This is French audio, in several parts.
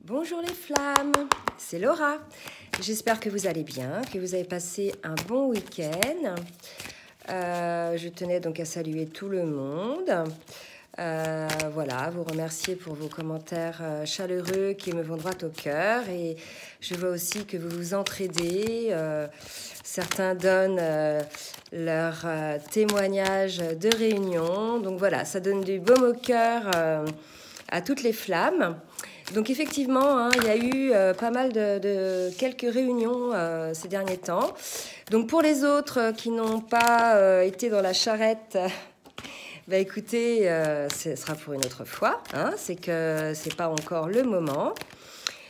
Bonjour les flammes, c'est Laura. J'espère que vous allez bien, que vous avez passé un bon week-end. Je tenais donc à saluer tout le monde. Voilà, vous remercier pour vos commentaires chaleureux qui me vont droit au cœur. Et je vois aussi que vous vous entraidez. Certains donnent leur témoignage de réunion. Donc voilà, ça donne du baume au cœur à toutes les flammes. Donc effectivement, hein, il y a eu pas mal de quelques réunions ces derniers temps. Donc pour les autres qui n'ont pas été dans la charrette, bah écoutez, ce sera pour une autre fois. Hein, c'est que c'est pas encore le moment.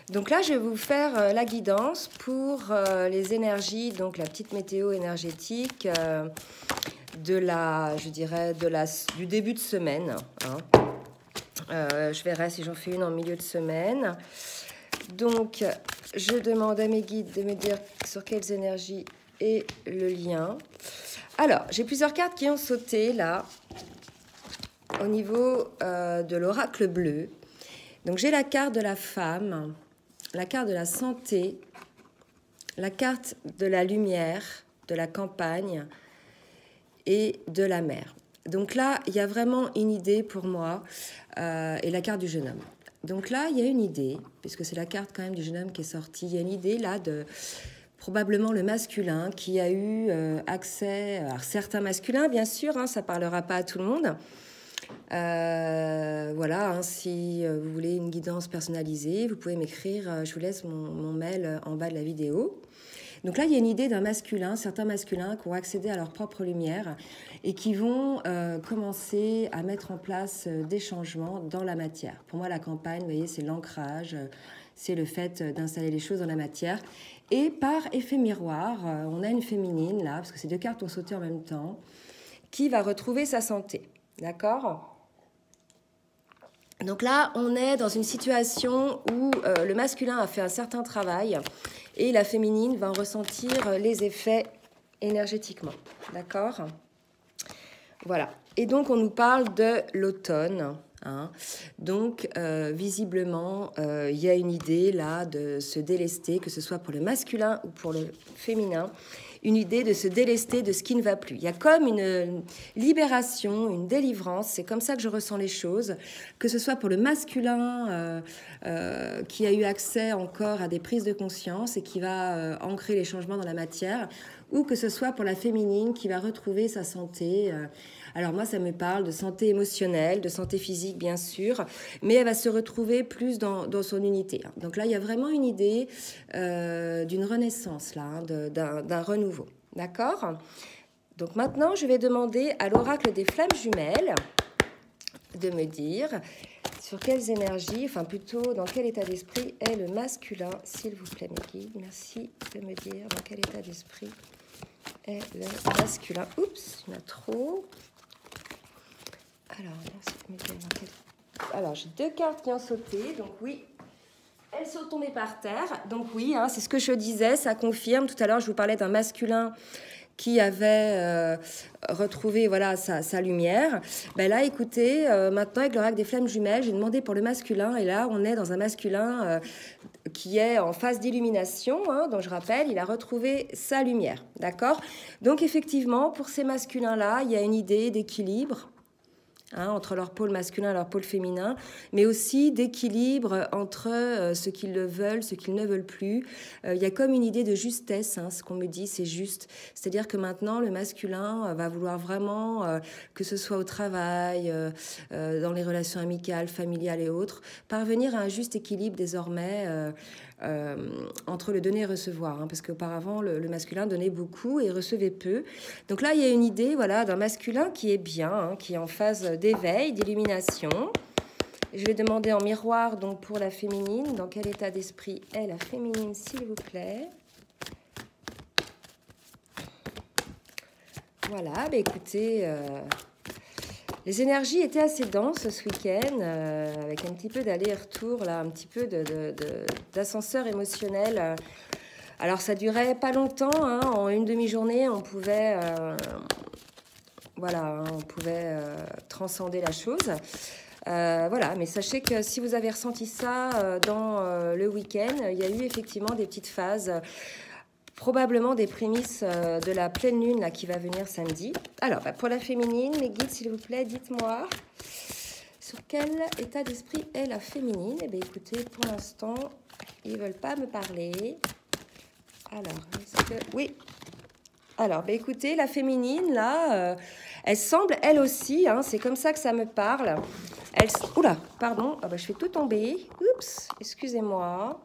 Donc là, je vais vous faire la guidance pour les énergies, donc la petite météo énergétique de la, je dirais, du début de semaine. Hein. Je verrai si j'en fais une en milieu de semaine. Donc, je demande à mes guides de me dire sur quelles énergies est le lien. Alors, j'ai plusieurs cartes qui ont sauté là, au niveau de l'oracle bleu. Donc, j'ai la carte de la femme, la carte de la santé, la carte de la lumière, de la campagne et de la mer. Donc là, il y a vraiment une idée pour moi, et la carte du jeune homme. Donc là, il y a une idée, puisque c'est la carte quand même du jeune homme qui est sortie, il y a une idée là de probablement le masculin qui a eu accès à certains masculins, bien sûr, hein, ça ne parlera pas à tout le monde. Voilà, hein, si vous voulez une guidance personnalisée, vous pouvez m'écrire, je vous laisse mon mail en bas de la vidéo. Donc là, il y a une idée d'un masculin, certains masculins qui ont accédé à leur propre lumière et qui vont commencer à mettre en place des changements dans la matière. Pour moi, la campagne, vous voyez, c'est l'ancrage, c'est le fait d'installer les choses dans la matière. Et par effet miroir, on a une féminine, là, parce que ces deux cartes ont sauté en même temps, qui va retrouver sa santé. D'accord ? Donc là, on est dans une situation où le masculin a fait un certain travail et la féminine va en ressentir les effets énergétiquement. D'accord ? Voilà. Et donc, on nous parle de l'automne. Hein. Donc, visiblement, il y a une idée là de se délester, que ce soit pour le masculin ou pour le féminin, une idée de se délester de ce qui ne va plus. Il y a comme une libération, une délivrance, c'est comme ça que je ressens les choses, que ce soit pour le masculin qui a eu accès encore à des prises de conscience et qui va ancrer les changements dans la matière, ou que ce soit pour la féminine qui va retrouver sa santé. Alors moi, ça me parle de santé émotionnelle, de santé physique, bien sûr, mais elle va se retrouver plus dans son unité. Donc là, il y a vraiment une idée d'une renaissance, là, hein, d'un renouveau. D'accord ? Donc maintenant, je vais demander à l'oracle des flammes jumelles de me dire sur quelles énergies, enfin plutôt dans quel état d'esprit est le masculin, s'il vous plaît, mes guides. Merci de me dire dans quel état d'esprit est le masculin. Oups, il y en a trop. Alors, merci de me dire dans quel... Alors, j'ai deux cartes qui ont sauté, donc oui, elles sont tombées par terre. Donc oui, hein, c'est ce que je disais, ça confirme. Tout à l'heure, je vous parlais d'un masculin qui avait retrouvé voilà, sa lumière. Ben là, écoutez, maintenant, avec l'oracle des flammes jumelles, j'ai demandé pour le masculin, et là, on est dans un masculin qui est en phase d'illumination, hein, donc je rappelle, il a retrouvé sa lumière, d'accord ? Donc, effectivement, pour ces masculins-là, il y a une idée d'équilibre, hein, entre leur pôle masculin et leur pôle féminin, mais aussi d'équilibre entre ce qu'ils veulent, ce qu'ils ne veulent plus. Il y a comme une idée de justesse, hein, ce qu'on me dit, c'est juste. C'est-à-dire que maintenant, le masculin va vouloir vraiment, que ce soit au travail, dans les relations amicales, familiales et autres, parvenir à un juste équilibre désormais entre le donner et recevoir, hein, parce qu'auparavant le masculin donnait beaucoup et recevait peu. Donc là il y a une idée voilà, d'un masculin qui est bien, hein, qui est en phase d'éveil, d'illumination. Je vais demander en miroir donc pour la féminine, dans quel état d'esprit est la féminine s'il vous plaît. Voilà, bah écoutez, les énergies étaient assez denses ce week-end, avec un petit peu d'aller-retour, là, un petit peu d'ascenseur émotionnel. Alors, ça durait pas longtemps, hein, en une demi-journée, on pouvait, voilà, hein, on pouvait transcender la chose. Voilà, mais sachez que si vous avez ressenti ça dans le week-end, il y a eu effectivement des petites phases, probablement des prémices de la pleine lune là, qui va venir samedi. Alors, pour la féminine, mes guides, s'il vous plaît, dites-moi sur quel état d'esprit est la féminine. Eh bien, écoutez, pour l'instant, ils ne veulent pas me parler. Alors, est-ce que... Oui. Alors, écoutez, la féminine, là, elle semble, elle aussi, hein, c'est comme ça que ça me parle. Elle... Oula, pardon, je fais tout tomber. Oups, excusez-moi.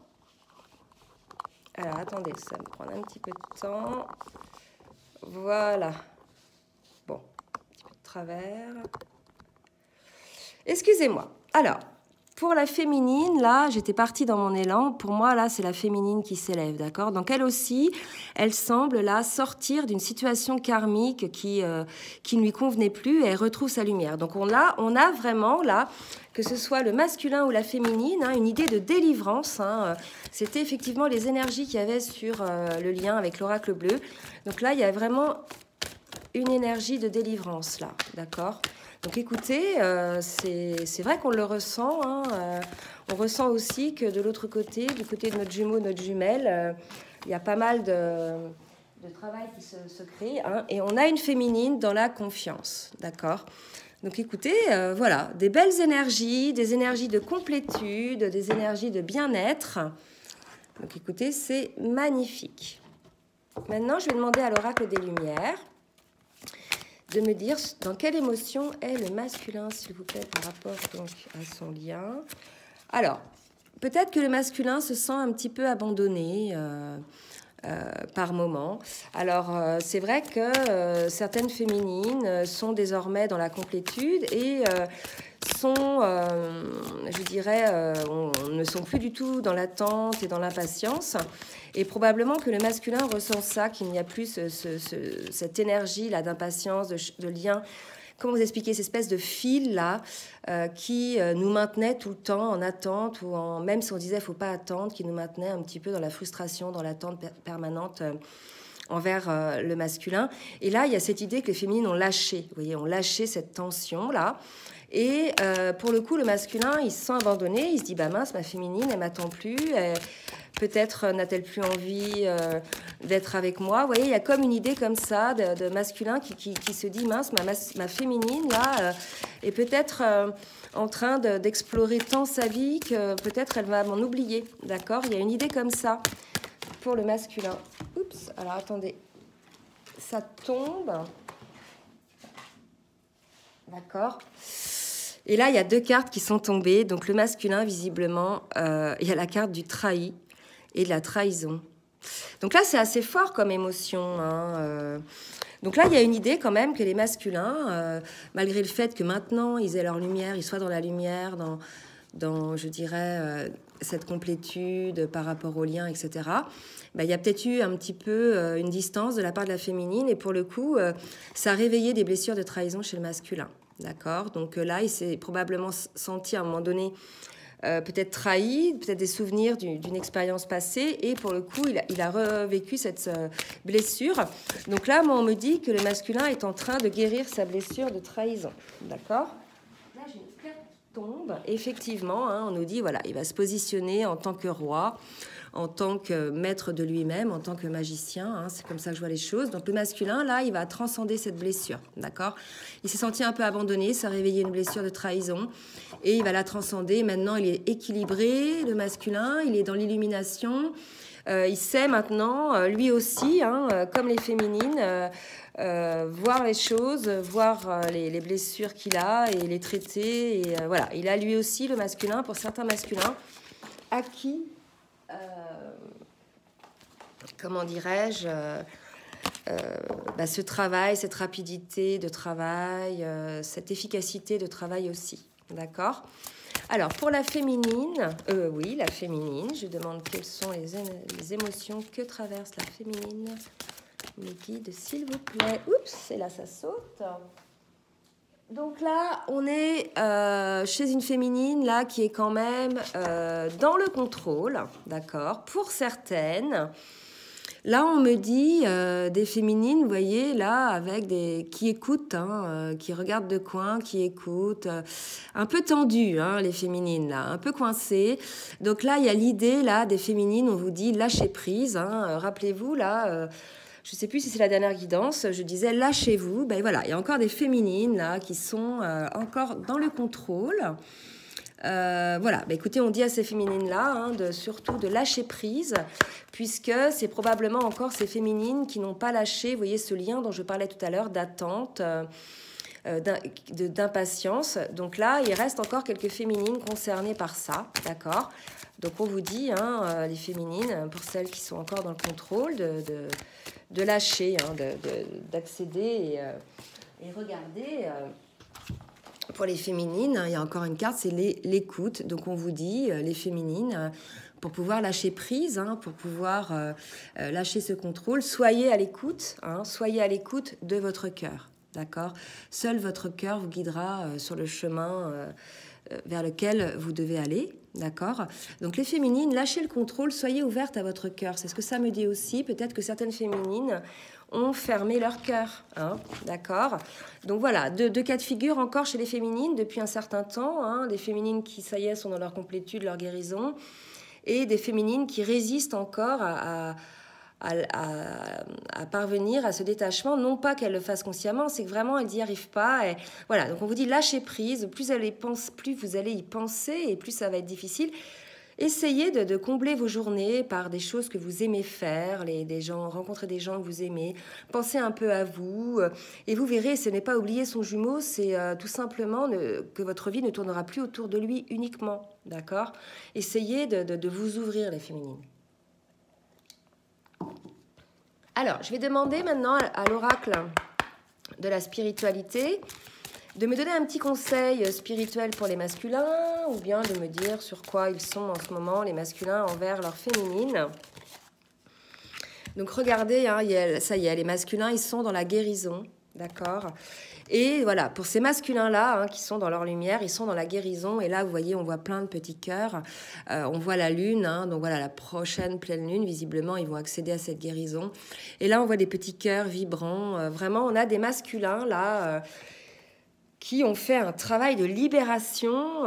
Alors, attendez, ça va me prendre un petit peu de temps. Voilà. Bon, un petit peu de travers. Excusez-moi. Alors, pour la féminine, là, j'étais partie dans mon élan. Pour moi, là, c'est la féminine qui s'élève, d'accord? Donc, elle aussi, elle semble, là, sortir d'une situation karmique qui ne lui convenait plus et elle retrouve sa lumière. Donc, on a vraiment, là, que ce soit le masculin ou la féminine, hein, une idée de délivrance. Hein. C'était effectivement les énergies qu'il y avait sur le lien avec l'oracle bleu. Donc là, il y a vraiment une énergie de délivrance, là, d'accord? Donc écoutez, c'est vrai qu'on le ressent. Hein, on ressent aussi que de l'autre côté, du côté de notre jumeau, notre jumelle, il y a pas mal de travail qui se crée. Hein, et on a une féminine dans la confiance, d'accord? Donc écoutez, voilà, des belles énergies, des énergies de complétude, des énergies de bien-être. Donc écoutez, c'est magnifique. Maintenant, je vais demander à l'oracle des Lumières de me dire dans quelle émotion est le masculin, s'il vous plaît, par rapport donc à son lien. Alors, peut-être que le masculin se sent un petit peu abandonné par moment. Alors, c'est vrai que certaines féminines sont désormais dans la complétude et sont, je dirais, ne sont plus du tout dans l'attente et dans l'impatience. Et probablement que le masculin ressent ça, qu'il n'y a plus cette énergie-là d'impatience, de lien. Comment vous expliquer cette espèce de fil-là qui nous maintenait tout le temps en attente, ou même si on disait « il ne faut pas attendre », qui nous maintenait un petit peu dans la frustration, dans l'attente permanente envers le masculin. Et là, il y a cette idée que les féminines ont lâché, vous voyez, ont lâché cette tension-là. Et pour le coup, le masculin, il se sent abandonné, il se dit « bah mince, ma féminine, elle m'attend plus ». Peut-être n'a-t-elle plus envie d'être avec moi. Vous voyez, il y a comme une idée comme ça de masculin qui se dit, mince, ma féminine, là, est peut-être en train d'explorer tant sa vie que peut-être elle va m'en oublier. D'accord? Il y a une idée comme ça pour le masculin. Oups, alors attendez. Ça tombe. D'accord? Et là, il y a deux cartes qui sont tombées. Donc le masculin, visiblement, il y a la carte du trahi et de la trahison. Donc là, c'est assez fort comme émotion. Hein. Donc là, il y a une idée quand même que les masculins, malgré le fait que maintenant, ils aient leur lumière, ils soient dans la lumière, dans je dirais, cette complétude par rapport au lien, etc., ben, il y a peut-être eu un petit peu une distance de la part de la féminine. Et pour le coup, ça a réveillé des blessures de trahison chez le masculin. D'accord? Donc là, il s'est probablement senti à un moment donné peut-être trahi, peut-être des souvenirs d'une expérience passée, et pour le coup, il a revécu cette blessure. Donc là, moi, on me dit que le masculin est en train de guérir sa blessure de trahison. D'accord? Là, j'ai une carte qui tombe. Effectivement, hein, on nous dit, voilà, il va se positionner en tant que roi, en tant que maître de lui-même, en tant que magicien, hein, c'est comme ça que je vois les choses. Donc le masculin, là, il va transcender cette blessure, d'accord? Il s'est senti un peu abandonné, ça a réveillé une blessure de trahison, et il va la transcender. Maintenant, il est équilibré, le masculin, il est dans l'illumination. Il sait maintenant, lui aussi, hein, comme les féminines, voir les choses, voir les blessures qu'il a et les traiter. Et voilà, il a lui aussi, le masculin, pour certains masculins, acquis... comment dirais-je, ce travail, cette rapidité de travail, cette efficacité de travail aussi. D'accord? Alors, pour la féminine, oui, la féminine, je demande quelles sont les émotions que traverse la féminine. Mes guides, s'il vous plaît. Oups, et là, ça saute. Donc là, on est chez une féminine là qui est quand même dans le contrôle, d'accord, pour certaines. Là, on me dit des féminines, vous voyez, là, avec des qui écoutent, hein, qui regardent de coin, qui écoutent, un peu tendues, hein, les féminines, là, un peu coincées. Donc là, il y a l'idée, là, des féminines, on vous dit lâcher prise. Hein, rappelez-vous, là, je ne sais plus si c'est la dernière guidance, je disais lâchez-vous. Ben voilà, il y a encore des féminines, là, qui sont encore dans le contrôle. Voilà, bah écoutez, on dit à ces féminines-là hein, surtout de lâcher prise, puisque c'est probablement encore ces féminines qui n'ont pas lâché, vous voyez, ce lien dont je parlais tout à l'heure, d'attente, d'impatience. Donc là, il reste encore quelques féminines concernées par ça, d'accord? Donc on vous dit, hein, les féminines, pour celles qui sont encore dans le contrôle, de lâcher, hein, d'accéder et regarder... Pour les féminines, il y a encore une carte, c'est l'écoute. Donc on vous dit, les féminines, pour pouvoir lâcher prise, hein, pour pouvoir lâcher ce contrôle, soyez à l'écoute, hein, soyez à l'écoute de votre cœur, d'accord? Seul votre cœur vous guidera sur le chemin vers lequel vous devez aller, d'accord? Donc les féminines, lâchez le contrôle, soyez ouvertes à votre cœur. C'est ce que ça me dit aussi. Peut-être que certaines féminines ont fermé leur cœur, hein, d'accord? Donc voilà, deux cas de figure encore chez les féminines depuis un certain temps, hein, des féminines qui, ça y est, sont dans leur complétude, leur guérison, et des féminines qui résistent encore à parvenir à ce détachement, non pas qu'elles le fassent consciemment, c'est que vraiment elles n'y arrivent pas. Et voilà, donc on vous dit lâchez prise, plus vous allez y penser et plus ça va être difficile. Essayez de combler vos journées par des choses que vous aimez faire, rencontrer des gens que vous aimez, pensez un peu à vous, et vous verrez, ce n'est pas oublier son jumeau, c'est tout simplement que votre vie ne tournera plus autour de lui uniquement, d'accord? Essayez de vous ouvrir, les féminines. Alors, je vais demander maintenant à l'oracle de la spiritualité de me donner un petit conseil spirituel pour les masculins, ou bien de me dire sur quoi ils sont en ce moment, les masculins, envers leurs féminines. Donc regardez, hein, ça y est, les masculins, ils sont dans la guérison, d'accord? Et voilà, pour ces masculins-là, hein, qui sont dans leur lumière, ils sont dans la guérison. Et là, vous voyez, on voit plein de petits cœurs. On voit la lune, hein, donc voilà, la prochaine pleine lune, visiblement, ils vont accéder à cette guérison. Et là, on voit des petits cœurs vibrants. Vraiment, on a des masculins, là... qui ont fait un travail de libération,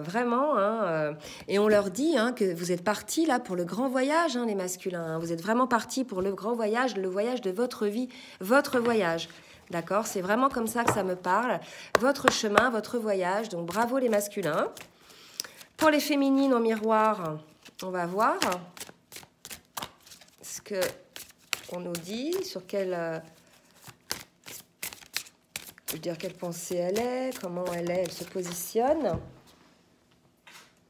vraiment, hein, et on leur dit hein, que vous êtes partis là pour le grand voyage, hein, les masculins, hein, vous êtes vraiment partis pour le grand voyage, le voyage de votre vie, votre voyage, d'accord? C'est vraiment comme ça que ça me parle, votre chemin, votre voyage, donc bravo les masculins. Pour les féminines en miroir, on va voir ce qu'on nous dit, sur quelle... Je veux dire quelle pensée elle est, comment elle se positionne.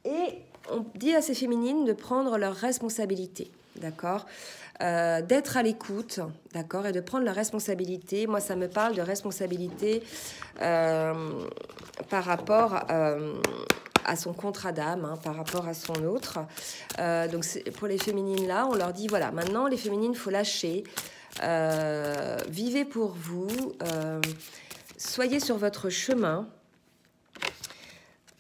Et on dit à ces féminines de prendre leurs responsabilités, d'accord, d'être à l'écoute, d'accord, et de prendre leur responsabilité. Moi, ça me parle de responsabilité par rapport à son contrat d'âme, hein, par rapport à son autre. Donc, pour les féminines là, on leur dit, voilà, maintenant, les féminines, il faut lâcher. Vivez pour vous. Soyez sur votre chemin.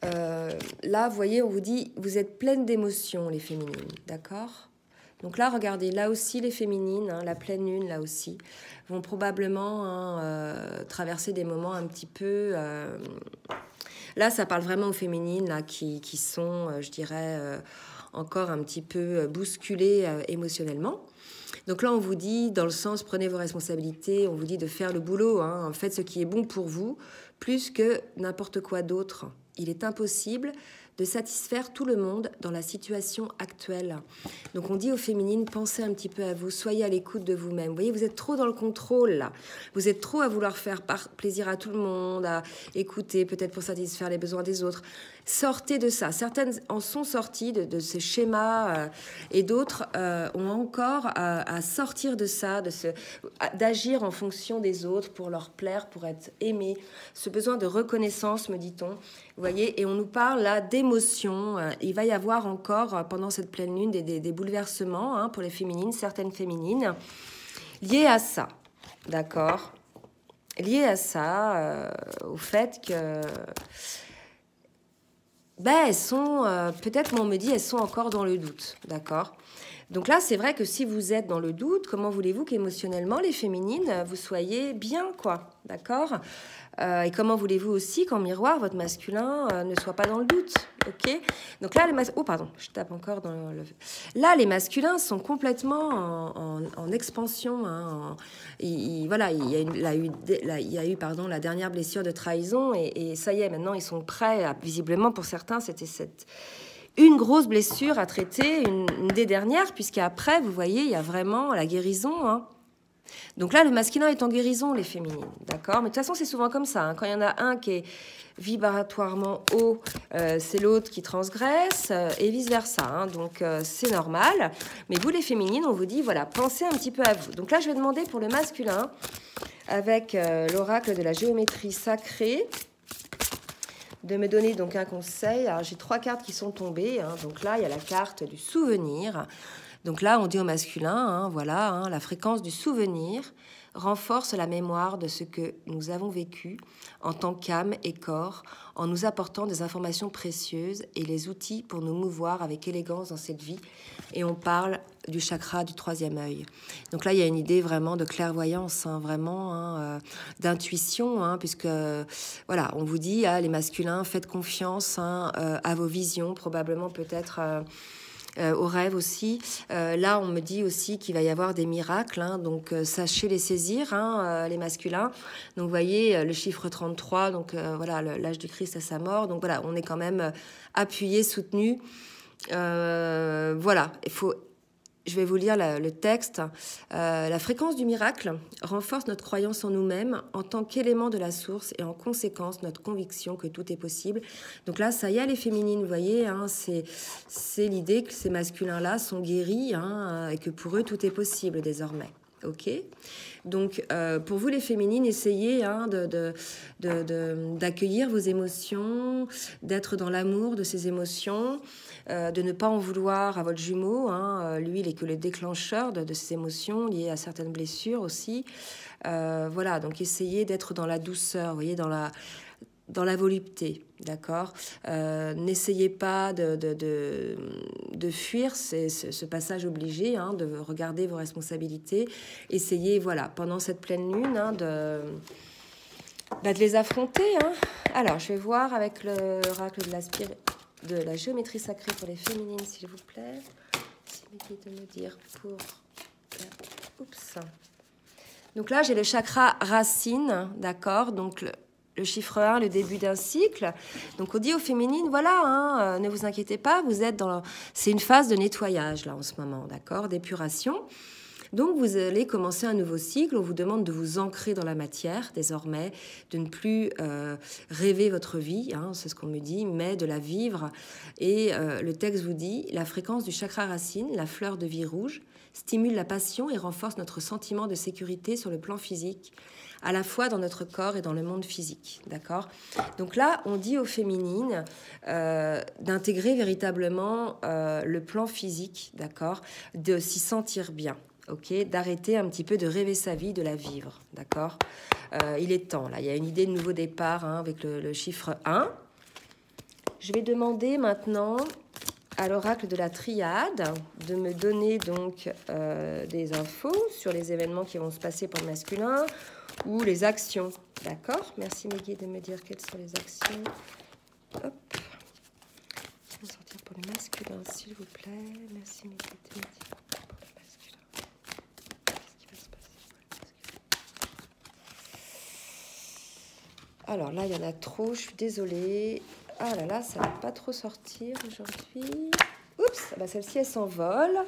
Là, vous voyez, on vous dit, vous êtes pleine d'émotions, les féminines, d'accord? Donc là, regardez, là aussi, les féminines, hein, la pleine lune, là aussi, vont probablement hein, traverser des moments un petit peu... Là, ça parle vraiment aux féminines, là, qui sont, je dirais, encore un petit peu bousculées émotionnellement. Donc là, on vous dit, dans le sens, prenez vos responsabilités, on vous dit de faire le boulot, hein, faites ce qui est bon pour vous, plus que n'importe quoi d'autre. Il est impossible de satisfaire tout le monde dans la situation actuelle. Donc on dit aux féminines, pensez un petit peu à vous, soyez à l'écoute de vous-même. Vous voyez, vous êtes trop dans le contrôle, là. Vous êtes trop à vouloir faire plaisir à tout le monde, à écouter, peut-être pour satisfaire les besoins des autres. Sortez de ça. Certaines en sont sorties de ces schémas et d'autres ont encore à sortir de ça, d'agir en fonction des autres pour leur plaire, pour être aimé. Ce besoin de reconnaissance, me dit-on. Vous voyez, et on nous parle là d'émotions. Il va y avoir encore, pendant cette pleine lune, des bouleversements hein, pour les féminines, certaines féminines, liés à ça, d'accord? Liés à ça, au fait que... Ben, elles sont, peut-être on me dit, elles sont encore dans le doute, d'accord? Donc là, c'est vrai que si vous êtes dans le doute, comment voulez-vous qu'émotionnellement, les féminines, vous soyez bien, quoi, d'accord? Et comment voulez-vous aussi qu'en miroir, votre masculin ne soit pas dans le doute, ok? Donc là, oh, pardon, je tape encore dans le... Là, les masculins sont complètement en expansion. Hein, voilà, il y a eu pardon, la dernière blessure de trahison et ça y est, maintenant, ils sont prêts. Visiblement, pour certains, c'était une grosse blessure à traiter, une des dernières, puisqu'après, vous voyez, il y a vraiment la guérison, hein. Donc là, le masculin est en guérison, les féminines, d'accord? Mais de toute façon, c'est souvent comme ça, hein. Quand il y en a un qui est vibratoirement haut, c'est l'autre qui transgresse, et vice-versa, hein. Donc, c'est normal. Mais vous, les féminines, on vous dit, voilà, pensez un petit peu à vous. Donc là, je vais demander pour le masculin, avec l'oracle de la géométrie sacrée, de me donner donc un conseil. Alors, j'ai 3 cartes qui sont tombées, hein. Donc là, il y a la carte du souvenir. Donc là, on dit au masculin, hein, voilà, hein, la fréquence du souvenir renforce la mémoire de ce que nous avons vécu en tant qu'âme et corps, en nous apportant des informations précieuses et les outils pour nous mouvoir avec élégance dans cette vie. Et on parle du chakra du 3e œil. Donc là, il y a une idée vraiment de clairvoyance, hein, vraiment, hein, d'intuition, hein, puisque, voilà, on vous dit, hein, les masculins, faites confiance, hein, à vos visions, probablement peut-être... aux rêves aussi. Là, on me dit aussi qu'il va y avoir des miracles, hein, donc sachez les saisir, hein, les masculins. Donc, vous voyez, le chiffre 33, donc voilà, l'âge du Christ à sa mort. Donc, voilà, on est quand même appuyé, soutenu. Voilà, je vais vous lire le texte. La fréquence du miracle renforce notre croyance en nous-mêmes en tant qu'élément de la source et en conséquence notre conviction que tout est possible. Donc là, ça y est, les féminines, vous voyez, hein, c'est l'idée que ces masculins-là sont guéris, hein, et que pour eux, tout est possible désormais. Ok, donc pour vous les féminines, essayez, hein, d'accueillir vos émotions, d'être dans l'amour de ces émotions, de ne pas en vouloir à votre jumeau, hein, lui il est que le déclencheur de ces émotions liées à certaines blessures aussi. Voilà, donc essayez d'être dans la douceur, vous voyez, dans la volupté, d'accord? N'essayez pas de fuir ce passage obligé, hein, de regarder vos responsabilités. Essayez, voilà, pendant cette pleine lune, hein, de les affronter, hein. Alors, je vais voir avec l'oracle de la géométrie sacrée pour les féminines, s'il vous plaît. C'est de me dire pour... Oups. Donc là, j'ai le chakra racine, d'accord? Donc, le chiffre 1, le début d'un cycle. Donc, on dit aux féminines, voilà, hein, ne vous inquiétez pas, vous êtes dans... C'est une phase de nettoyage, là, en ce moment, d'accord, d'épuration. Donc, vous allez commencer un nouveau cycle. On vous demande de vous ancrer dans la matière, désormais, de ne plus rêver votre vie, hein, c'est ce qu'on me dit, mais de la vivre. Et le texte vous dit, la fréquence du chakra racine, la fleur de vie rouge, stimule la passion et renforce notre sentiment de sécurité sur le plan physique, à la fois dans notre corps et dans le monde physique, d'accord? Donc là, on dit aux féminines d'intégrer véritablement le plan physique, d'accord? De s'y sentir bien, ok? D'arrêter un petit peu de rêver sa vie, de la vivre, d'accord? Il est temps, là, il y a une idée de nouveau départ, hein, avec le chiffre 1. Je vais demander maintenant à l'oracle de la triade de me donner donc des infos sur les événements qui vont se passer pour le masculin ou les actions. D'accord? Merci mes guides de me dire quelles sont les actions. Hop. Je vais sortir pour le masculin, s'il vous plaît. Merci mes guides de me dire pour le masculin. Qu'est-ce qui va se passer pour le masculin? Alors là, il y en a trop, je suis désolée. Ah là là, ça ne va pas trop sortir aujourd'hui. Oups, bah celle-ci, elle s'envole.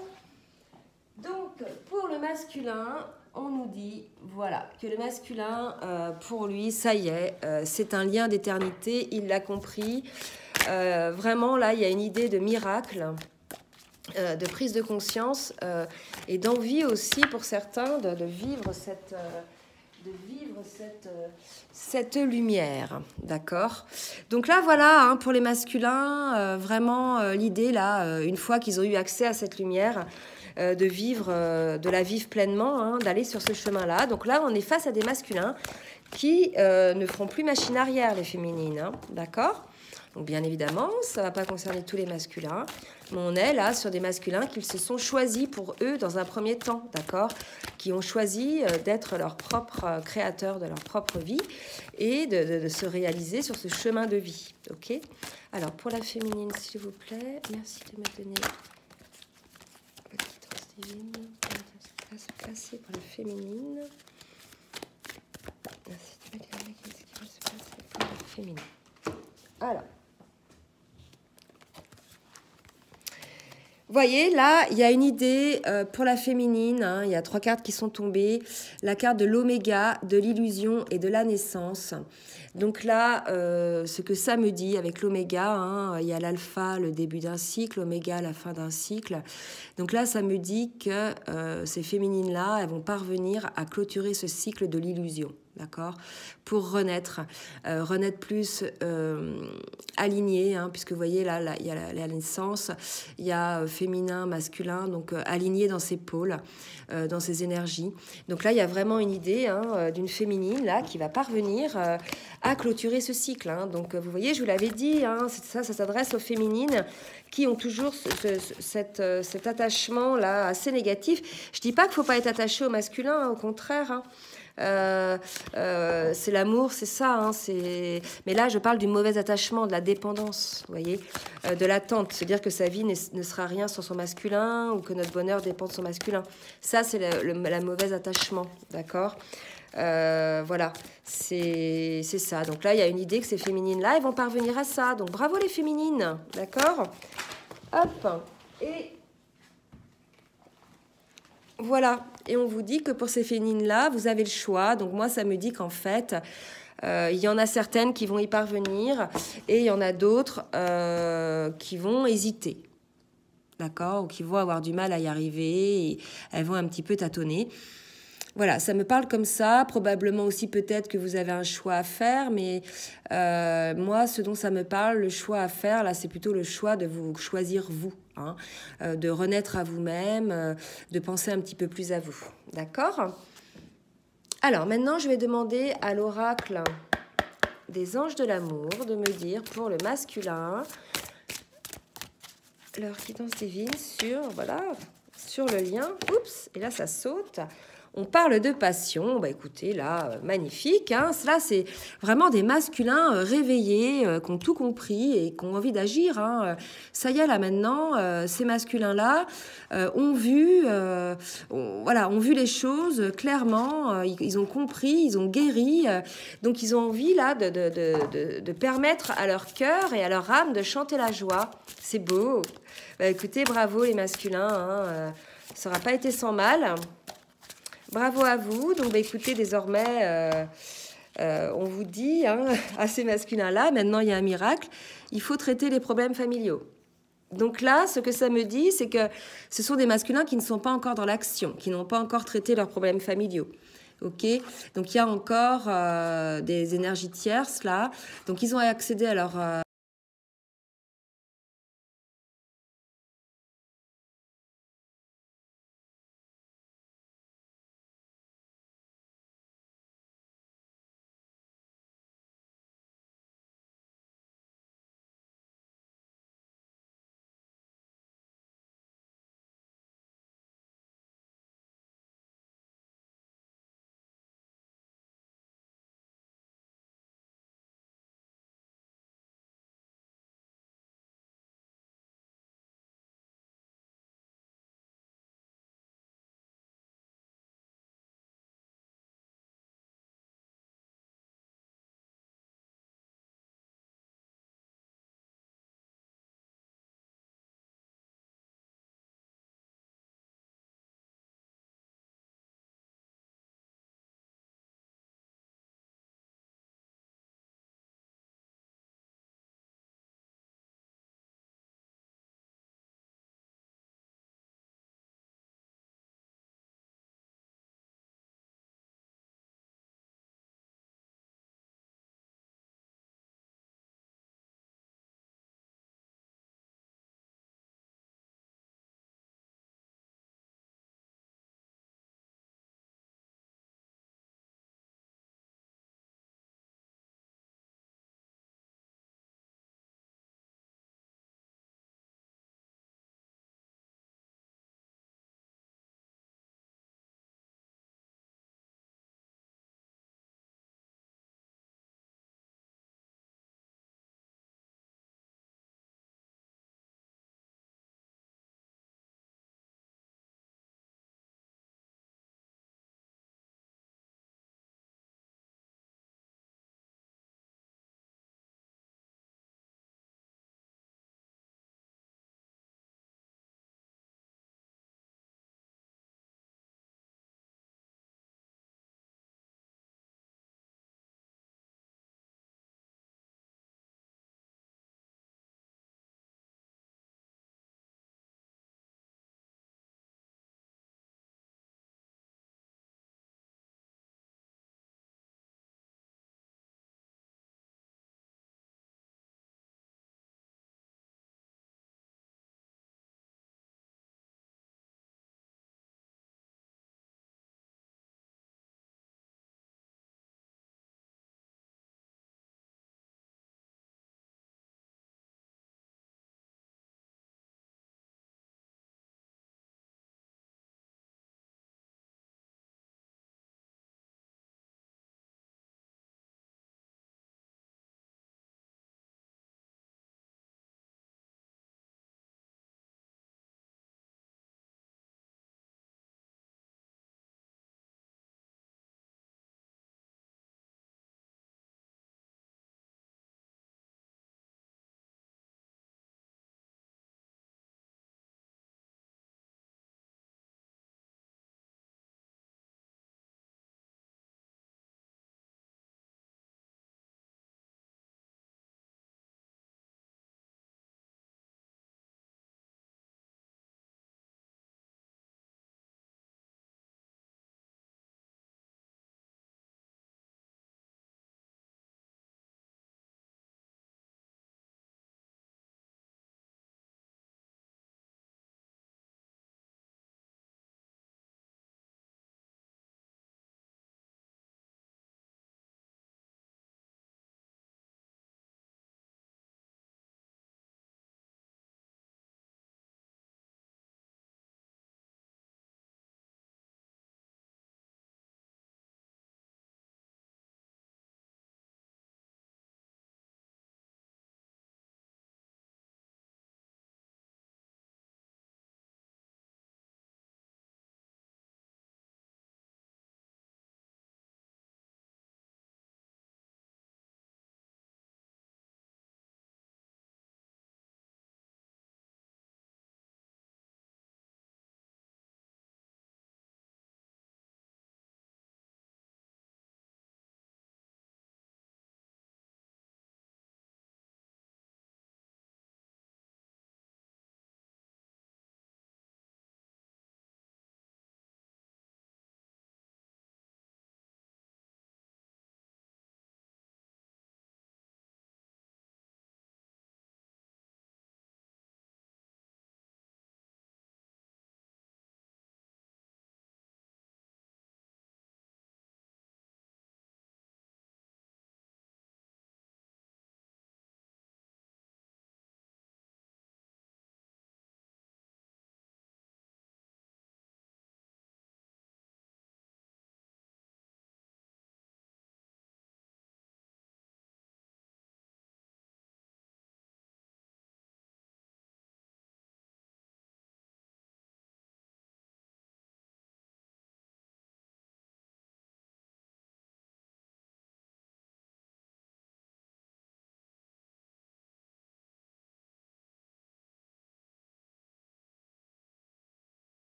Donc, pour le masculin, on nous dit, voilà, que le masculin, pour lui, ça y est, c'est un lien d'éternité, il l'a compris. Vraiment, là, il y a une idée de miracle, de prise de conscience et d'envie aussi pour certains de vivre cette lumière, d'accord? Donc là, voilà, hein, pour les masculins, vraiment l'idée, là, une fois qu'ils ont eu accès à cette lumière, de vivre, de la vivre pleinement, hein, d'aller sur ce chemin-là. Donc là, on est face à des masculins qui ne feront plus machine arrière, les féminines, hein, d'accord? Donc bien évidemment, ça ne va pas concerner tous les masculins. On est là sur des masculins qu'ils se sont choisis pour eux dans un premier temps, d'accord? Qui ont choisi d'être leur propre créateur de leur propre vie et de se réaliser sur ce chemin de vie, ok? Alors, pour la féminine, s'il vous plaît, merci de me donner la guidance divine. Comment ça se passer pour la féminine? Merci de me dire ce qui va se passer pour la féminine. Alors. Vous voyez, là, il y a une idée pour la féminine. Hein, il y a 3 cartes qui sont tombées. La carte de l'oméga, de l'illusion et de la naissance. Donc là, ce que ça me dit avec l'oméga, hein, il y a l'alpha, le début d'un cycle, l'oméga, la fin d'un cycle. Donc là, ça me dit que ces féminines-là, elles vont parvenir à clôturer ce cycle de l'illusion. D'accord, pour renaître plus aligné, hein, puisque vous voyez là, il y a la naissance, il y a féminin, masculin, donc aligné dans ses pôles, dans ses énergies. Donc là, il y a vraiment une idée hein, d'une féminine là qui va parvenir à clôturer ce cycle. Hein. Donc vous voyez, je vous l'avais dit, hein, ça s'adresse aux féminines qui ont toujours cet attachement là assez négatif. Je dis pas qu'il faut pas être attaché au masculin, hein, au contraire. Hein. C'est l'amour, c'est ça. Hein, mais là, je parle du mauvais attachement, de la dépendance, vous voyez, de l'attente. C'est-à-dire que sa vie ne sera rien sans son masculin ou que notre bonheur dépend de son masculin. Ça, c'est la mauvaise attachement, d'accord. Voilà, c'est ça. Donc là, il y a une idée que ces féminines-là, elles vont parvenir à ça. Donc bravo les féminines, d'accord. Hop, et... Voilà, et on vous dit que pour ces féminines-là, vous avez le choix. Donc moi, ça me dit qu'en fait, il y en a certaines qui vont y parvenir et il y en a d'autres qui vont hésiter, d'accord, ou qui vont avoir du mal à y arriver et elles vont un petit peu tâtonner. Voilà, ça me parle comme ça. Probablement aussi peut-être que vous avez un choix à faire, mais moi, ce dont ça me parle, le choix à faire, là, c'est plutôt le choix de vous choisir vous, hein, de renaître à vous-même, de penser un petit peu plus à vous. D'accord? Alors, maintenant, je vais demander à l'oracle des anges de l'amour de me dire pour le masculin leur guidance divine sur le lien. Oups, et là, ça saute. On parle de passion, bah écoutez, là, magnifique. Hein. Là, c'est vraiment des masculins réveillés, qui ont tout compris et qui ont envie d'agir. Hein. Ça y est, là, maintenant, ces masculins-là ont vu les choses clairement. Ils ont compris, ils ont guéri. Donc, ils ont envie, là, de permettre à leur cœur et à leur âme de chanter la joie. C'est beau. Bah, écoutez, bravo les masculins. Hein. Ça n'aura pas été sans mal. Bravo à vous. Donc, bah, écoutez, désormais, on vous dit, hein, à ces masculins-là, maintenant, il y a un miracle, il faut traiter les problèmes familiaux. Donc là, ce que ça me dit, c'est que ce sont des masculins qui ne sont pas encore dans l'action, qui n'ont pas encore traité leurs problèmes familiaux. Ok, donc il y a encore des énergies tierces là. Donc ils ont accédé à leur